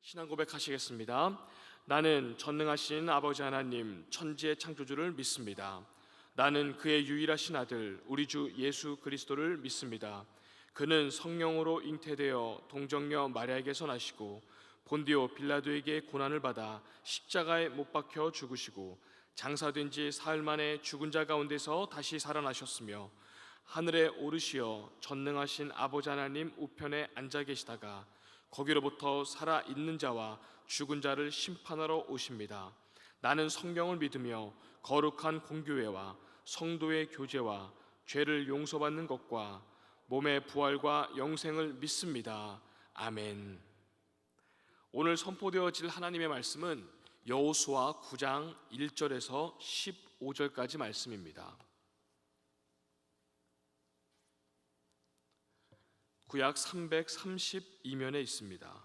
신앙 고백하시겠습니다. 나는 전능하신 아버지 하나님 천지의 창조주를 믿습니다. 나는 그의 유일하신 아들 우리 주 예수 그리스도를 믿습니다. 그는 성령으로 잉태되어 동정녀 마리아에게서 나시고 본디오 빌라도에게 고난을 받아 십자가에 못 박혀 죽으시고 장사된 지 사흘 만에 죽은 자 가운데서 다시 살아나셨으며 하늘에 오르시어 전능하신 아버지 하나님 우편에 앉아 계시다가 거기로부터 살아있는 자와 죽은 자를 심판하러 오십니다. 나는 성경을 믿으며 거룩한 공교회와 성도의 교제와 죄를 용서받는 것과 몸의 부활과 영생을 믿습니다. 아멘. 오늘 선포되어질 하나님의 말씀은 여호수아 9장 1절에서 15절까지 말씀입니다. 구약 332면에 있습니다.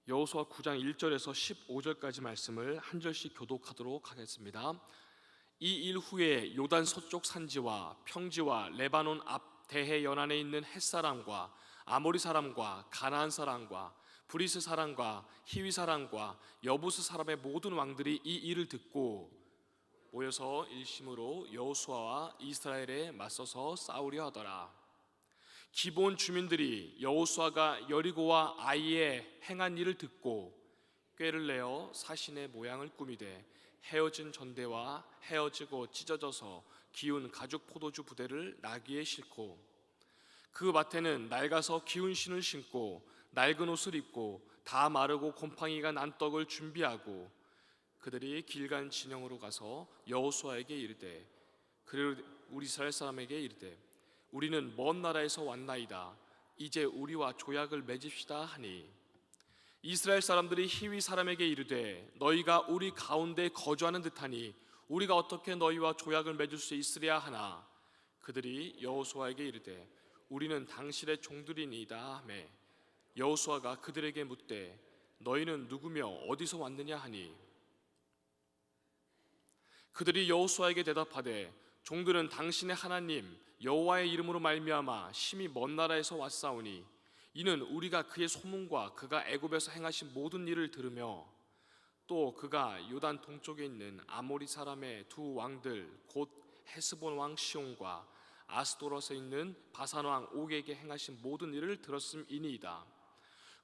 여호수아 9장 1절에서 15절까지 말씀을 한 절씩 교독하도록 하겠습니다. 이 일 후에 요단 서쪽 산지와 평지와 레바논 앞 대해 연안에 있는 헷사람과 아모리 사람과 가나안 사람과 브리스 사람과 히위 사람과 여부스 사람의 모든 왕들이 이 일을 듣고 모여서 일심으로 여호수아와 이스라엘에 맞서서 싸우려 하더라. 기브온 주민들이 여호수아가 여리고와 아이에 행한 일을 듣고 꾀를 내어 사신의 모양을 꾸미되 헤어진 전대와 헤어지고 찢어져서 기운 가죽 포도주 부대를 나귀에 싣고 그 밭에는 낡아서 기운 신을 신고 낡은 옷을 입고 다 마르고 곰팡이가 난 떡을 준비하고 그들이 길간 진영으로 가서 여호수아에게 이르되 우리 이스라엘 사람에게 이르되 우리는 먼 나라에서 왔나이다. 이제 우리와 조약을 맺읍시다 하니 이스라엘 사람들이 히위 사람에게 이르되 너희가 우리 가운데 거주하는 듯하니 우리가 어떻게 너희와 조약을 맺을 수 있으랴 하나 그들이 여호수아에게 이르되 우리는 당신의 종들이니이다 하매 여호수아가 그들에게 묻되 너희는 누구며 어디서 왔느냐 하니 그들이 여호수아에게 대답하되 종들은 당신의 하나님 여호와의 이름으로 말미암아 심히 먼 나라에서 왔사오니 이는 우리가 그의 소문과 그가 애굽에서 행하신 모든 일을 들으며 또 그가 요단 동쪽에 있는 아모리 사람의 두 왕들 곧 헤스본 왕 시온과 아스도롯에 있는 바산 왕 옥에게 행하신 모든 일을 들었음이니이다.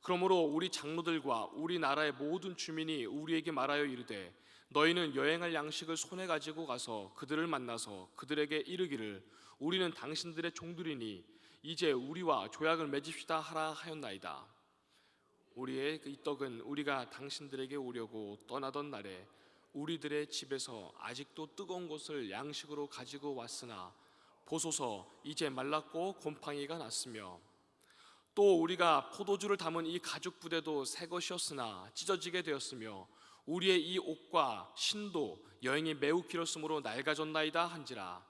그러므로 우리 장로들과 우리 나라의 모든 주민이 우리에게 말하여 이르되 너희는 여행할 양식을 손에 가지고 가서 그들을 만나서 그들에게 이르기를 우리는 당신들의 종들이니 이제 우리와 조약을 맺읍시다 하라 하였나이다. 우리의 이 떡은 우리가 당신들에게 오려고 떠나던 날에 우리들의 집에서 아직도 뜨거운 것을 양식으로 가지고 왔으나 보소서 이제 말랐고 곰팡이가 났으며 또 우리가 포도주를 담은 이 가죽 부대도 새 것이었으나 찢어지게 되었으며 우리의 이 옷과 신도 여행이 매우 길었으므로 낡아졌나이다 한지라.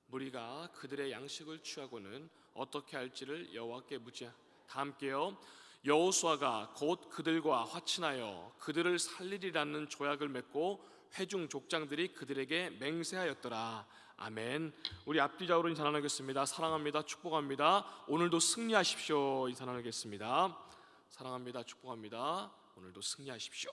무리가 그들의 양식을 취하고는 어떻게 할지를 여호와께 묻자. 다 함께요. 여호수아가 곧 그들과 화친하여 그들을 살리리라는 조약을 맺고 회중 족장들이 그들에게 맹세하였더라. 아멘. 우리 앞뒤 좌우로 인사 나누겠습니다. 사랑합니다. 축복합니다. 오늘도 승리하십시오. 인사 나누겠습니다. 사랑합니다. 축복합니다. 오늘도 승리하십시오.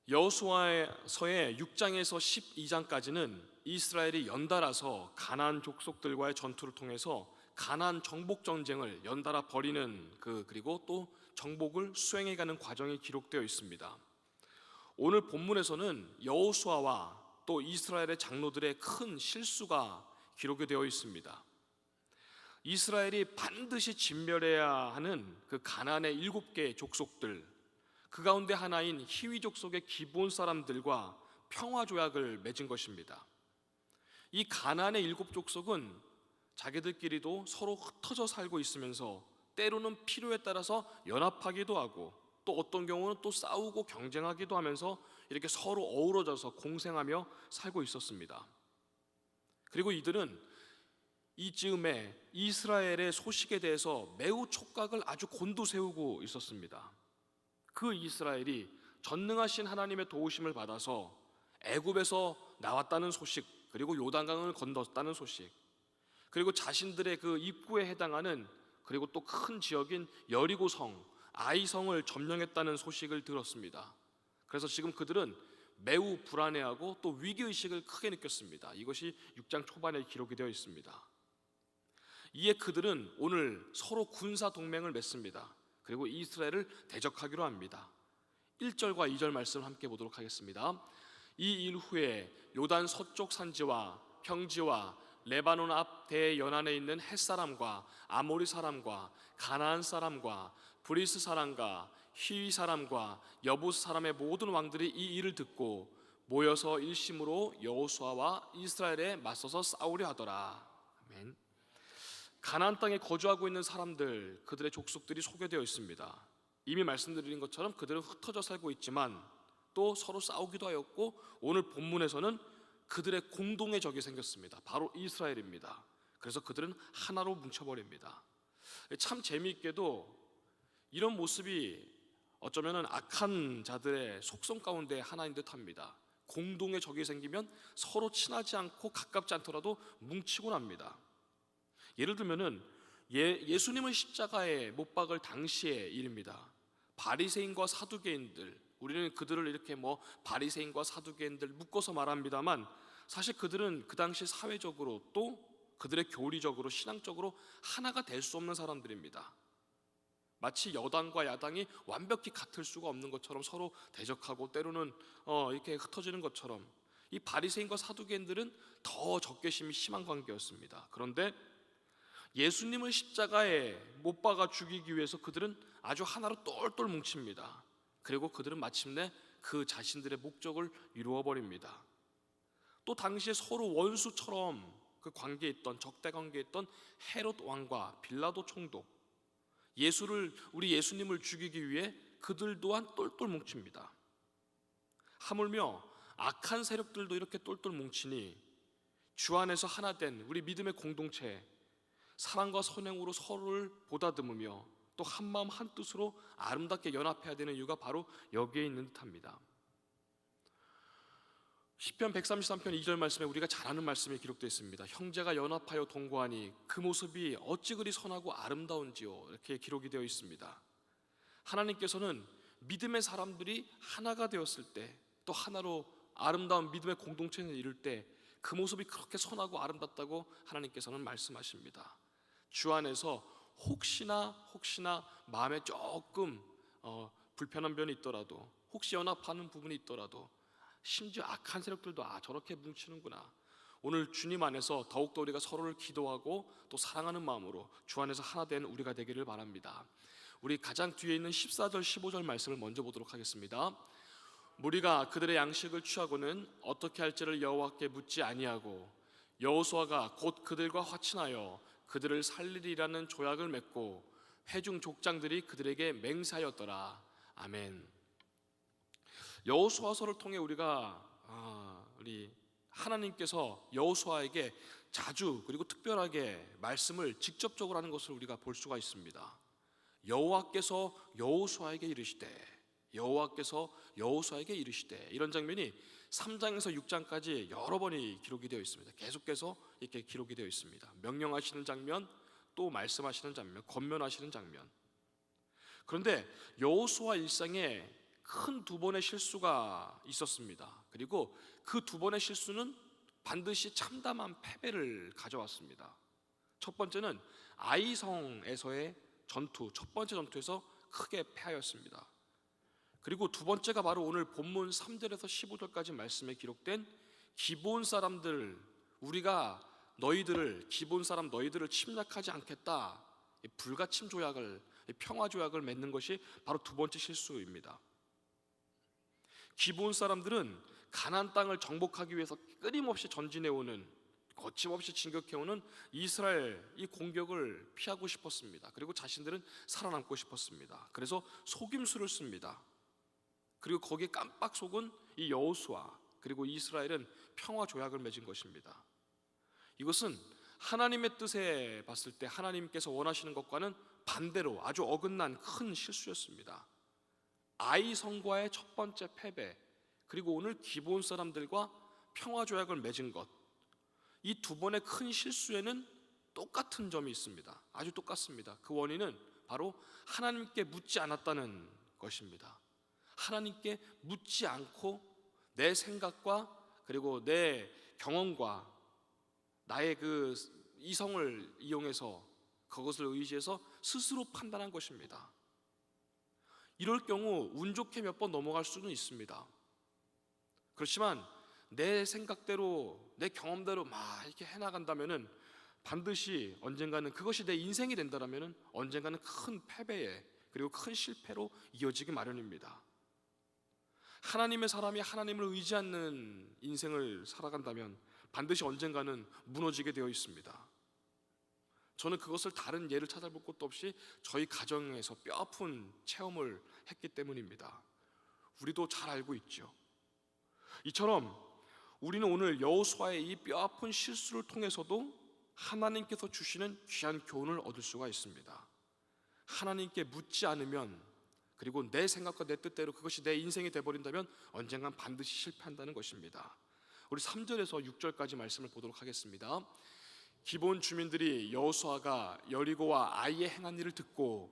여호수아서의 6장에서 12장까지는 이스라엘이 연달아서 가나안 족속들과의 전투를 통해서 가나안 정복 전쟁을 연달아 벌이는 그리고 또 정복을 수행해가는 과정이 기록되어 있습니다. 오늘 본문에서는 여호수아와 또 이스라엘의 장로들의 큰 실수가 기록이 되어 있습니다. 이스라엘이 반드시 진멸해야 하는 그 가나안의 7개의 족속들 그 가운데 하나인 히위 족속의 기브온 사람들과 평화 조약을 맺은 것입니다. 이 가나안의 7족속은 자기들끼리도 서로 흩어져 살고 있으면서 때로는 필요에 따라서 연합하기도 하고 또 어떤 경우는 또 싸우고 경쟁하기도 하면서 이렇게 서로 어우러져서 공생하며 살고 있었습니다. 그리고 이들은 이즈음에 이스라엘의 소식에 대해서 매우 촉각을 아주 곤두세우고 있었습니다. 그 이스라엘이 전능하신 하나님의 도우심을 받아서 애굽에서 나왔다는 소식, 그리고 요단강을 건넜다는 소식, 그리고 자신들의 그 입구에 해당하는 그리고 또 큰 지역인 여리고성, 아이성을 점령했다는 소식을 들었습니다. 그래서 지금 그들은 매우 불안해하고 또 위기의식을 크게 느꼈습니다. 이것이 6장 초반에 기록이 되어 있습니다. 이에 그들은 오늘 서로 군사 동맹을 맺습니다. 그리고 이스라엘을 대적하기로 합니다. 1절과 2절 말씀을 함께 보도록 하겠습니다. 이 일 후에 요단 서쪽 산지와 평지와 레바논 앞 대연안에 있는 헷사람과 아모리 사람과 가나안 사람과 브리스 사람과 히위 사람과 여부스 사람의 모든 왕들이 이 일을 듣고 모여서 일심으로 여호수아와 이스라엘에 맞서서 싸우려 하더라. 아멘. 가나안 땅에 거주하고 있는 사람들, 그들의 족속들이 소개되어 있습니다. 이미 말씀드린 것처럼 그들은 흩어져 살고 있지만 또 서로 싸우기도 하였고, 오늘 본문에서는 그들의 공동의 적이 생겼습니다. 바로 이스라엘입니다. 그래서 그들은 하나로 뭉쳐버립니다. 참 재미있게도 이런 모습이 어쩌면 악한 자들의 속성 가운데 하나인 듯합니다. 공동의 적이 생기면 서로 친하지 않고 가깝지 않더라도 뭉치곤 합니다. 예를 들면은 예수님을 십자가에 못 박을 당시의 일입니다. 바리새인과 사두개인들, 우리는 그들을 이렇게 바리새인과 사두개인들 묶어서 말합니다만, 사실 그들은 그 당시 사회적으로 또 그들의 교리적으로 신앙적으로 하나가 될 수 없는 사람들입니다. 마치 여당과 야당이 완벽히 같을 수가 없는 것처럼 서로 대적하고 때로는 이렇게 흩어지는 것처럼, 이 바리새인과 사두개인들은 더 적개심이 심한 관계였습니다. 그런데 예수님을 십자가에 못 박아 죽이기 위해서 그들은 아주 하나로 똘똘 뭉칩니다. 그리고 그들은 마침내 그 자신들의 목적을 이루어 버립니다. 또 당시에 서로 원수처럼 그 관계에 있던, 적대 관계에 있던 헤롯 왕과 빌라도 총독, 우리 예수님을 죽이기 위해 그들 또한 똘똘 뭉칩니다. 하물며 악한 세력들도 이렇게 똘똘 뭉치니 주 안에서 하나 된 우리 믿음의 공동체, 사랑과 선행으로 서로를 보다듬으며 또 한마음 한뜻으로 아름답게 연합해야 되는 이유가 바로 여기에 있는 듯합니다. 시편 133편 2절 말씀에 우리가 잘 아는 말씀이 기록되어 있습니다. 형제가 연합하여 동거하니 그 모습이 어찌 그리 선하고 아름다운지요, 이렇게 기록이 되어 있습니다. 하나님께서는 믿음의 사람들이 하나가 되었을 때, 또 하나로 아름다운 믿음의 공동체를 이룰 때 그 모습이 그렇게 선하고 아름답다고 하나님께서는 말씀하십니다. 주 안에서 혹시나 마음에 조금 불편한 면이 있더라도, 혹시 연합하는 부분이 있더라도, 심지어 악한 세력들도 저렇게 뭉치는구나, 오늘 주님 안에서 더욱더 우리가 서로를 기도하고 또 사랑하는 마음으로 주 안에서 하나 된 우리가 되기를 바랍니다. 우리 가장 뒤에 있는 14절 15절 말씀을 먼저 보도록 하겠습니다. 무리가 그들의 양식을 취하고는 어떻게 할지를 여호와께 묻지 아니하고 여호수아가 곧 그들과 화친하여 그들을 살리리라는 조약을 맺고 회중 족장들이 그들에게 맹세하였더라. 아멘. 여호수아서를 통해 우리가 우리 하나님께서 여호수아에게 자주 그리고 특별하게 말씀을 직접적으로 하는 것을 우리가 볼 수가 있습니다. 여호와께서 여호수아에게 이르시되, 여호와께서 여호수아에게 이르시되, 이런 장면이 3장에서 6장까지 여러 번이 기록이 되어 있습니다. 계속해서 이렇게 기록이 되어 있습니다. 명령하시는 장면, 또 말씀하시는 장면, 권면하시는 장면. 그런데 여호수아 일상에 큰 두 번의 실수가 있었습니다. 그리고 그 두 번의 실수는 반드시 참담한 패배를 가져왔습니다. 첫 번째는 아이성에서의 전투, 첫 번째 전투에서 크게 패하였습니다. 그리고 두 번째가 바로 오늘 본문 3절에서 15절까지 말씀에 기록된 기브온 사람들, 우리가 기브온 사람 너희들을 침략하지 않겠다, 불가침 조약을, 평화 조약을 맺는 것이 바로 두 번째 실수입니다. 기브온 사람들은 가나안 땅을 정복하기 위해서 끊임없이 전진해오는, 거침없이 진격해오는 이스라엘 이 공격을 피하고 싶었습니다. 그리고 자신들은 살아남고 싶었습니다. 그래서 속임수를 씁니다. 그리고 거기에 깜빡 속은 이 여호수아, 그리고 이스라엘은 평화 조약을 맺은 것입니다. 이것은 하나님의 뜻에 봤을 때 하나님께서 원하시는 것과는 반대로 아주 어긋난 큰 실수였습니다. 아이성과의 첫 번째 패배, 그리고 오늘 기브온 사람들과 평화 조약을 맺은 것, 이 두 번의 큰 실수에는 똑같은 점이 있습니다. 아주 똑같습니다. 그 원인은 바로 하나님께 묻지 않았다는 것입니다. 하나님께 묻지 않고 내 생각과 그리고 내 경험과 나의 그 이성을 이용해서 그것을 의지해서 스스로 판단한 것입니다. 이럴 경우 운 좋게 몇 번 넘어갈 수는 있습니다. 그렇지만 내 생각대로 내 경험대로 막 이렇게 해나간다면은 반드시 언젠가는 그것이 내 인생이 된다라면은 언젠가는 큰 패배에 그리고 큰 실패로 이어지기 마련입니다. 하나님의 사람이 하나님을 의지 않는 인생을 살아간다면 반드시 언젠가는 무너지게 되어 있습니다. 저는 그것을 다른 예를 찾아볼 것도 없이 저희 가정에서 뼈아픈 체험을 했기 때문입니다. 우리도 잘 알고 있죠. 이처럼 우리는 오늘 여호수아의 이 뼈아픈 실수를 통해서도 하나님께서 주시는 귀한 교훈을 얻을 수가 있습니다. 하나님께 묻지 않으면 그리고 내 생각과 내 뜻대로 그것이 내 인생이 되어버린다면 언젠간 반드시 실패한다는 것입니다. 우리 3절에서 6절까지 말씀을 보도록 하겠습니다. 기본 주민들이 여호수아가 여리고와 아이의 행한 일을 듣고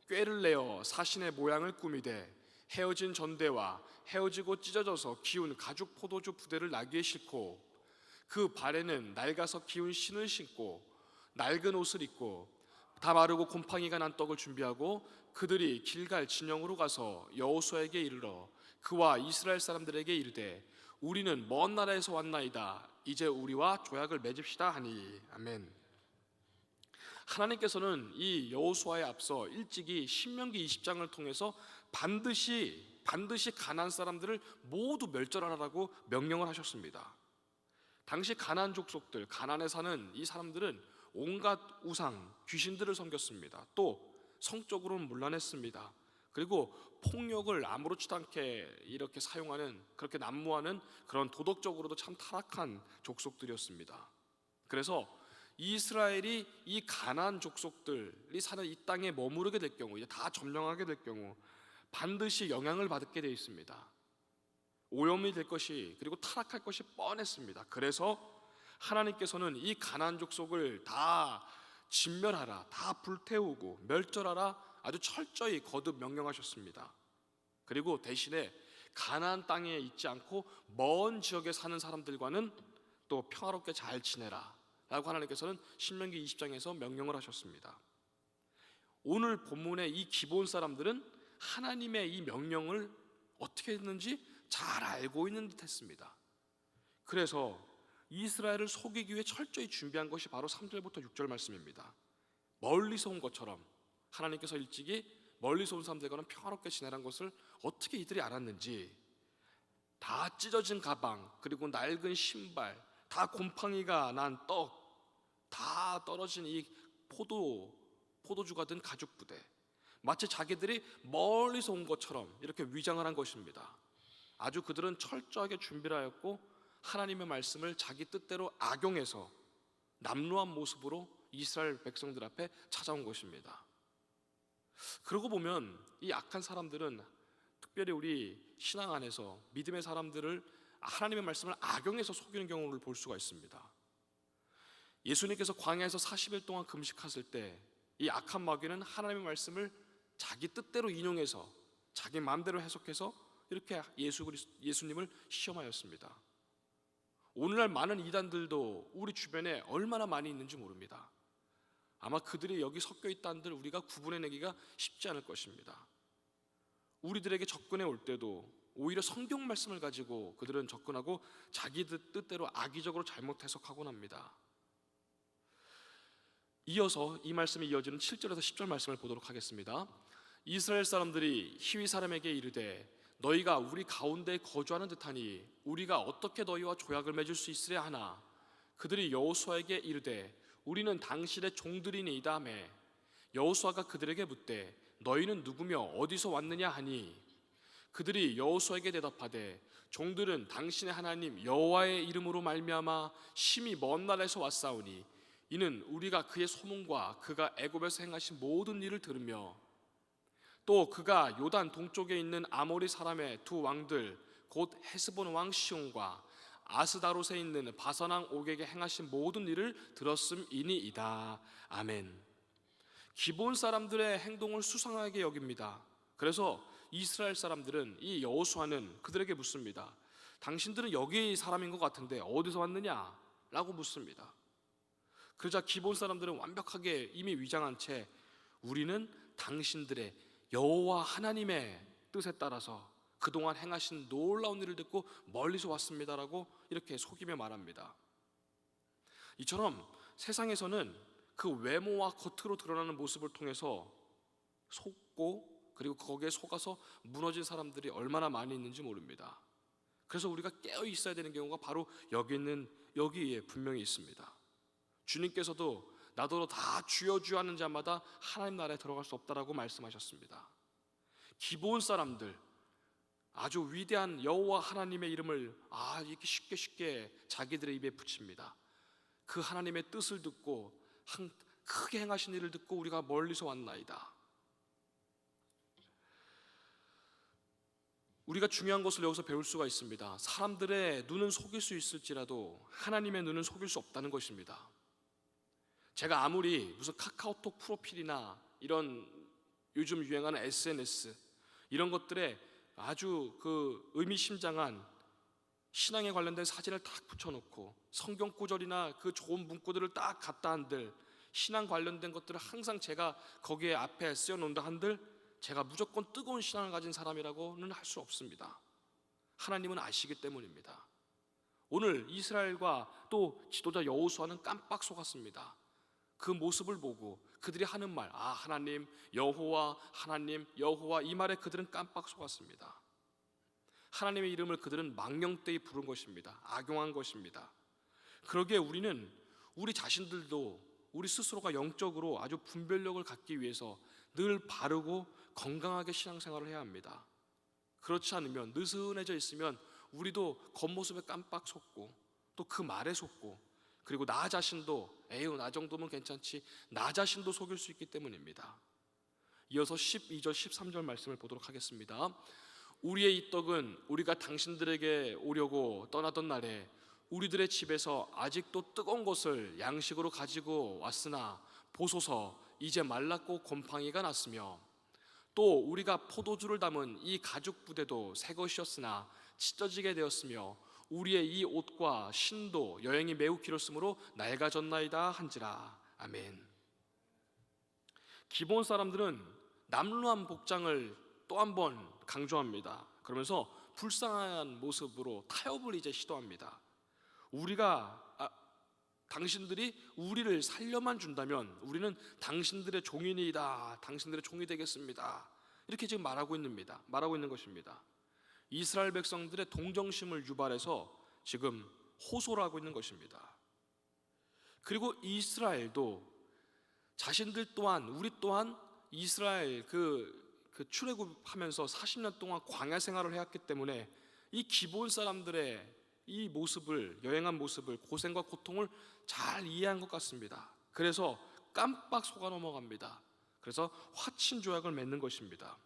꾀를 내어 사신의 모양을 꾸미되 헤어진 전대와 헤어지고 찢어져서 기운 가죽 포도주 부대를 나귀에 싣고 그 발에는 낡아서 기운 신을 신고 낡은 옷을 입고 다 마르고 곰팡이가 난 떡을 준비하고 그들이 길갈 진영으로 가서 여호수아에게 이르러 그와 이스라엘 사람들에게 이르되 우리는 먼 나라에서 왔나이다. 이제 우리와 조약을 맺읍시다 하니. 아멘. 하나님께서는 이 여호수아에 앞서 일찍이 신명기 20장을 통해서 반드시 가나안 사람들을 모두 멸절하라고 명령을 하셨습니다. 당시 가나안 족속들, 가나안에 사는 이 사람들은 온갖 우상, 귀신들을 섬겼습니다. 또 성적으로는 문란했습니다. 그리고 폭력을 아무렇지도 않게 이렇게 사용하는, 그렇게 난무하는 그런 도덕적으로도 참 타락한 족속들이었습니다. 그래서 이스라엘이 이 가나안 족속들이 사는 이 땅에 머무르게 될 경우, 이제 다 점령하게 될 경우 반드시 영향을 받게 되어 있습니다. 오염이 될 것이, 그리고 타락할 것이 뻔했습니다. 그래서 하나님께서는 이 가나안 족속을 다 진멸하라, 다 불태우고 멸절하라 아주 철저히 거듭 명령하셨습니다. 그리고 대신에 가나안 땅에 있지 않고 먼 지역에 사는 사람들과는 또 평화롭게 잘 지내라 라고 하나님께서는 신명기 20장에서 명령을 하셨습니다. 오늘 본문의 이 기본 사람들은 하나님의 이 명령을 어떻게 했는지 잘 알고 있는 듯 했습니다. 그래서 이스라엘을 속이기 위해 철저히 준비한 것이 바로 3절부터 6절 말씀입니다. 멀리서 온 것처럼 하나님께서 일찍이 멀리서 온 사람들과는 평화롭게 지내라는 것을 어떻게 이들이 알았는지, 다 찢어진 가방, 그리고 낡은 신발, 다 곰팡이가 난 떡, 다 떨어진 이 포도주가 든 가죽 부대, 마치 자기들이 멀리서 온 것처럼 이렇게 위장을 한 것입니다. 아주 그들은 철저하게 준비를 하였고 하나님의 말씀을 자기 뜻대로 악용해서 남루한 모습으로 이스라엘 백성들 앞에 찾아온 것입니다. 그러고 보면 이 악한 사람들은 특별히 우리 신앙 안에서 믿음의 사람들을 하나님의 말씀을 악용해서 속이는 경우를 볼 수가 있습니다. 예수님께서 광야에서 40일 동안 금식하실 때 이 악한 마귀는 하나님의 말씀을 자기 뜻대로 인용해서 자기 마음대로 해석해서 이렇게 예수님을 시험하였습니다. 오늘날 많은 이단들도 우리 주변에 얼마나 많이 있는지 모릅니다. 아마 그들이 여기 섞여 있다는들 우리가 구분해내기가 쉽지 않을 것입니다. 우리들에게 접근해 올 때도 오히려 성경 말씀을 가지고 그들은 접근하고 자기 뜻대로 악의적으로 잘못 해석하곤 합니다. 이어서 이 말씀이 이어지는 7절에서 10절 말씀을 보도록 하겠습니다. 이스라엘 사람들이 히위 사람에게 이르되 너희가 우리 가운데 거주하는 듯하니 우리가 어떻게 너희와 조약을 맺을 수 있으랴 하나 그들이 여호수아에게 이르되 우리는 당신의 종들이니이다 하며 여호수아가 그들에게 묻되 너희는 누구며 어디서 왔느냐 하니 그들이 여호수아에게 대답하되 종들은 당신의 하나님 여호와의 이름으로 말미암아 심히 먼 나라에서 왔사오니 이는 우리가 그의 소문과 그가 애굽에서 행하신 모든 일을 들으며 또 그가 요단 동쪽에 있는 아모리 사람의 두 왕들 곧 헤스본 왕 시온과 아스다롯에 있는 바사왕 옥에게 행하신 모든 일을 들었음이니이다. 아멘. 기본 사람들의 행동을 수상하게 여깁니다. 그래서 이스라엘 사람들은, 이 여호수아는 그들에게 묻습니다. 당신들은 여기 사람인 것 같은데 어디서 왔느냐? 라고 묻습니다. 그러자 기본 사람들은 완벽하게 이미 위장한 채 우리는 당신들의 여호와 하나님의 뜻에 따라서 그동안 행하신 놀라운 일을 듣고 멀리서 왔습니다라고 이렇게 속이며 말합니다. 이처럼 세상에서는 그 외모와 겉으로 드러나는 모습을 통해서 속고, 그리고 거기에 속아서 무너진 사람들이 얼마나 많이 있는지 모릅니다. 그래서 우리가 깨어 있어야 되는 경우가 바로 여기에 분명히 있습니다. 주님께서도 나더러 다 주여 주여 하는 자마다 하나님 나라에 들어갈 수 없다라고 말씀하셨습니다. 기본 사람들, 아주 위대한 여호와 하나님의 이름을 이렇게 쉽게 자기들의 입에 붙입니다. 그 하나님의 뜻을 듣고 크게 행하신 일을 듣고 우리가 멀리서 왔나이다. 우리가 중요한 것을 여기서 배울 수가 있습니다. 사람들의 눈은 속일 수 있을지라도 하나님의 눈은 속일 수 없다는 것입니다. 제가 아무리 무슨 카카오톡 프로필이나 이런 요즘 유행하는 SNS 이런 것들에 아주 그 의미심장한 신앙에 관련된 사진을 딱 붙여놓고 성경 구절이나 그 좋은 문구들을 딱 갖다 한들, 신앙 관련된 것들을 항상 제가 거기에 앞에 쓰여놓는다 한들 제가 무조건 뜨거운 신앙을 가진 사람이라고는 할 수 없습니다. 하나님은 아시기 때문입니다. 오늘 이스라엘과 또 지도자 여호수아는 깜빡 속았습니다. 그 모습을 보고 그들이 하는 말, 하나님, 여호와, 하나님, 여호와, 이 말에 그들은 깜빡 속았습니다. 하나님의 이름을 그들은 망령되이 부른 것입니다. 악용한 것입니다. 그러기에 우리는 우리 자신들도 우리 스스로가 영적으로 아주 분별력을 갖기 위해서 늘 바르고 건강하게 신앙생활을 해야 합니다. 그렇지 않으면, 느슨해져 있으면 우리도 겉모습에 깜빡 속고 또 그 말에 속고, 그리고 나 자신도 에휴 나 정도면 괜찮지, 나 자신도 속일 수 있기 때문입니다. 이어서 12절 13절 말씀을 보도록 하겠습니다. 우리의 이 떡은 우리가 당신들에게 오려고 떠나던 날에 우리들의 집에서 아직도 뜨거운 것을 양식으로 가지고 왔으나 보소서 이제 말랐고 곰팡이가 났으며, 또 우리가 포도주를 담은 이 가죽 부대도 새 것이었으나 찢어지게 되었으며 우리의 이 옷과 신도 여행이 매우 길었으므로 낡아졌나이다 한지라. 아멘. 기본 사람들은 남루한 복장을 또 한 번 강조합니다. 그러면서 불쌍한 모습으로 타협을 이제 시도합니다. 당신들이 우리를 살려만 준다면 우리는 당신들의 종이니이다, 당신들의 종이 되겠습니다, 이렇게 지금 말하고 있는 것입니다. 이스라엘 백성들의 동정심을 유발해서 지금 호소를 하고 있는 것입니다. 그리고 이스라엘도 자신들 또한, 우리 또한 이스라엘 출애굽하면서 40년 동안 광야 생활을 해왔기 때문에 이 기본 사람들의 이 모습을, 여행한 모습을, 고생과 고통을 잘 이해한 것 같습니다. 그래서 깜빡 속아 넘어갑니다. 그래서 화친 조약을 맺는 것입니다.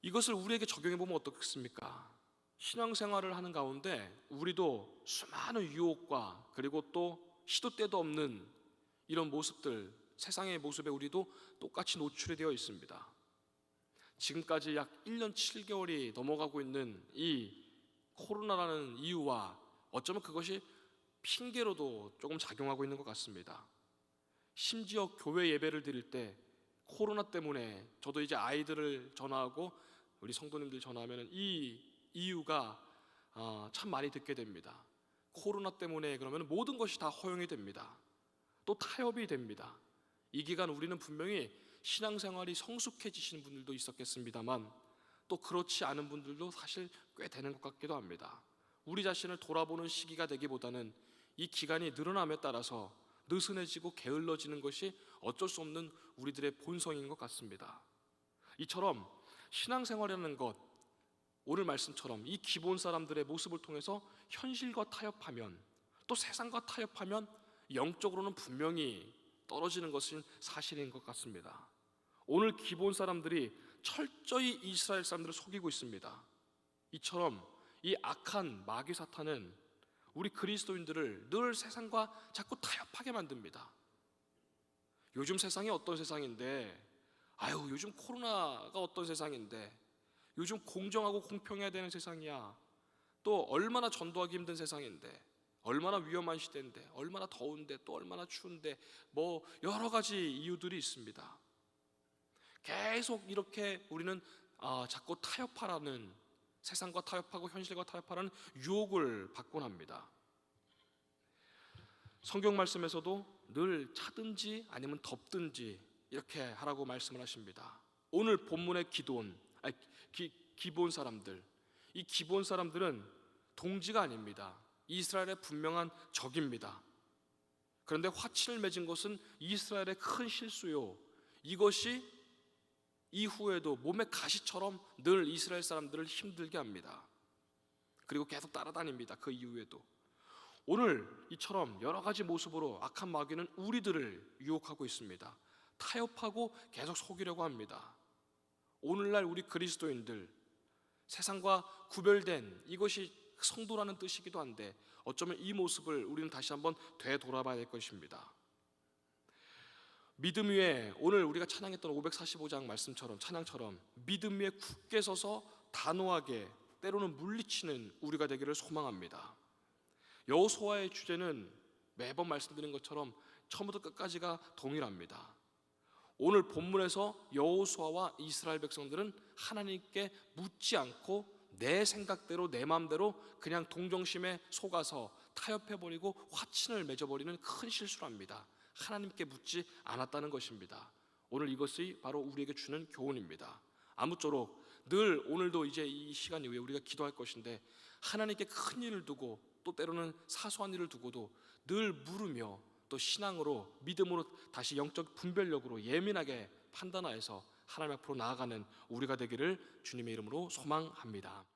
이것을 우리에게 적용해 보면 어떻겠습니까? 신앙생활을 하는 가운데 우리도 수많은 유혹과 그리고 또 시도 때도 없는 이런 모습들, 세상의 모습에 우리도 똑같이 노출이 되어 있습니다. 지금까지 약 1년 7개월이 넘어가고 있는 이 코로나라는 이유와 어쩌면 그것이 핑계로도 조금 작용하고 있는 것 같습니다. 심지어 교회 예배를 드릴 때 코로나 때문에, 저도 이제 아이들을 전화하고 우리 성도님들 전화하면 이 이유가 참 많이 듣게 됩니다. 코로나 때문에 그러면 모든 것이 다 허용이 됩니다. 또 타협이 됩니다. 이 기간 우리는 분명히 신앙생활이 성숙해지시는 분들도 있었겠습니다만 또 그렇지 않은 분들도 사실 꽤 되는 것 같기도 합니다. 우리 자신을 돌아보는 시기가 되기보다는 이 기간이 늘어남에 따라서 느슨해지고 게을러지는 것이 어쩔 수 없는 우리들의 본성인 것 같습니다. 이처럼 신앙생활이라는 것, 오늘 말씀처럼 이 기본 사람들의 모습을 통해서 현실과 타협하면, 또 세상과 타협하면 영적으로는 분명히 떨어지는 것은 사실인 것 같습니다. 오늘 기본 사람들이 철저히 이스라엘 사람들을 속이고 있습니다. 이처럼 이 악한 마귀 사탄은 우리 그리스도인들을 늘 세상과 자꾸 타협하게 만듭니다. 요즘 세상이 어떤 세상인데, 요즘 코로나가 어떤 세상인데, 요즘 공정하고 공평해야 되는 세상이야. 또 얼마나 전도하기 힘든 세상인데, 얼마나 위험한 시대인데, 얼마나 더운데, 또 얼마나 추운데, 여러 가지 이유들이 있습니다. 계속 이렇게 우리는 자꾸 타협하라는, 세상과 타협하고 현실과 타협하라는 유혹을 받곤 합니다. 성경 말씀에서도 늘 차든지 아니면 덥든지 이렇게 하라고 말씀을 하십니다. 오늘 본문의 기브온 사람들, 이 기브온 사람들은 동지가 아닙니다. 이스라엘의 분명한 적입니다. 그런데 화친을 맺은 것은 이스라엘의 큰 실수요, 이것이 이후에도 몸의 가시처럼 늘 이스라엘 사람들을 힘들게 합니다. 그리고 계속 따라다닙니다. 그 이후에도. 오늘 이처럼 여러 가지 모습으로 악한 마귀는 우리들을 유혹하고 있습니다. 타협하고 계속 속이려고 합니다. 오늘날 우리 그리스도인들, 세상과 구별된 이것이 성도라는 뜻이기도 한데, 어쩌면 이 모습을 우리는 다시 한번 되돌아봐야 될 것입니다. 믿음 위에, 오늘 우리가 찬양했던 545장 말씀처럼, 찬양처럼 믿음 위에 굳게 서서 단호하게, 때로는 물리치는 우리가 되기를 소망합니다. 여호수아의 주제는 매번 말씀드린 것처럼 처음부터 끝까지가 동일합니다. 오늘 본문에서 여호수아와 이스라엘 백성들은 하나님께 묻지 않고 내 생각대로, 내 마음대로 그냥 동정심에 속아서 타협해버리고 화친을 맺어버리는 큰 실수를 합니다. 하나님께 묻지 않았다는 것입니다. 오늘 이것이 바로 우리에게 주는 교훈입니다. 아무쪼록 늘 오늘도 이제 이 시간 이후에 우리가 기도할 것인데, 하나님께 큰 일을 두고 또 때로는 사소한 일을 두고도 늘 물으며, 또 신앙으로, 믿음으로, 다시 영적 분별력으로 예민하게 판단하여서 하나님 앞으로 나아가는 우리가 되기를 주님의 이름으로 소망합니다.